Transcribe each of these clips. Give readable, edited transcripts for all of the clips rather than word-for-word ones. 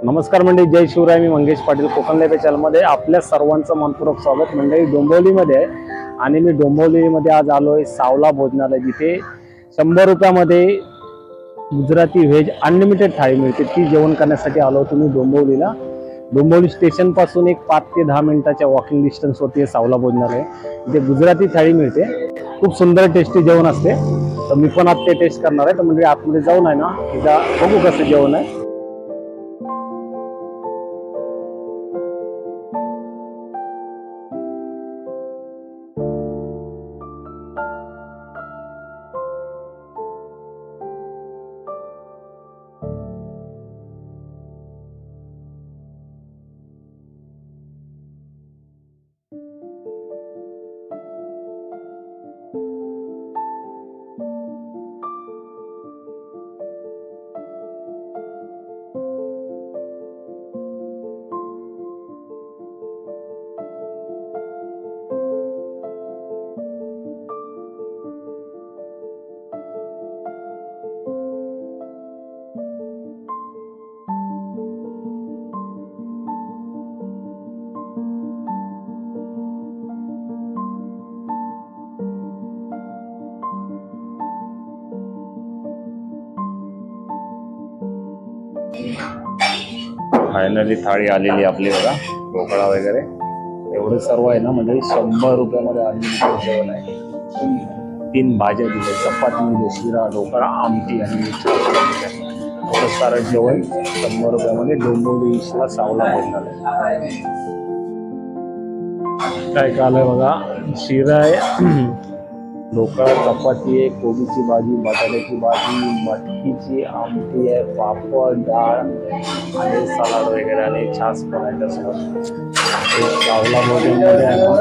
नमस्कार मंडळी, जय शिवराय. मी मंगेश पाटील, कोकण लाईव्ह चॅनलमध्ये आपल्या सर्वांचं मनपूर्वक स्वागत. मंडळी डोंबिवलीमध्ये आहे आणि मी डोंबिवलीमध्ये आज आलोय सावला भोजनालय, जिथे 100 रुपयामध्ये गुजराती व्हेज अनलिमिटेड थाळी मिळते. ती जेवण करण्यासाठी आलो तुम्ही डोंबिवलीला. डोंबिवली स्टेशन पासून एक 5 ते 10 मिनिटाच्या वॉकिंग डिस्टन्सवरती सावला भोजनालय, इथे गुजराती थाळी मिळते. खूप सुंदर टेस्टी जेवण असते. तर मी पण आज ते टेस्ट करणार आहे. तर म्हणजे आतमध्ये जाऊन आहे ना, एकदा बघू कसं जेवण आहे. फायनली थाळी आलेली आपली बघा. ढोकळा वगैरे एवढं सर्व आहे ना मंडळी. 100 रुपयामध्ये अनलिमिटेड जेवण आहे. 3 भाज्या दिल्या, चपाती दिली, शिरा, ढोकळा, आमटी आणि थोडं सारं जेवण 100 रुपयामध्ये डोंबिवली ईस्टला सावला भोजनालय. काय आलंय बघा. शिरा आहे, ढोकळा, चपाती आहे, कोबीची भाजी, बटाट्याची भाजी, मटकीची आमटी आहे, पापड, डाळ आणि सलाड वगैरे आणि छास पण आहे त्यासोबत. सावला भोजनालय आहे ना,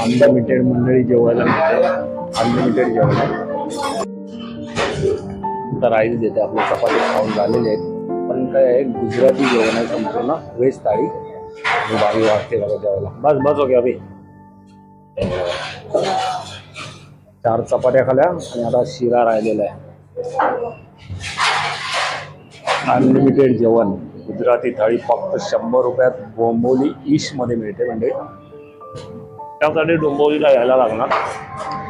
अनलिमिटेड मंडळी जेवायला मिळते. अनलिमिटेड जेवण आहे. तर राईस देते. आपले चपाती खाऊन झालेले आहेत, पण काय आहे, गुजराती जेवण आहे संपूर्ण व्हेज थाळी. भारी वाटते बघा जेवायला. बस बस हो गया अभि. 4 चपात्या खाल्या आणि आता शिरा राहिलेला आहे. अनलिमिटेड जेवण गुजराती थाळी फक्त 100 रुपयात डोंबिवली ईस्ट मध्ये मिळते. म्हणजे त्यासाठी डोंबिवलीला यायला लागणार.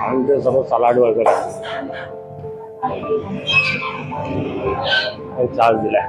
आणि ते सर्व सलाड वगैरे हे चार्ज दिलाय.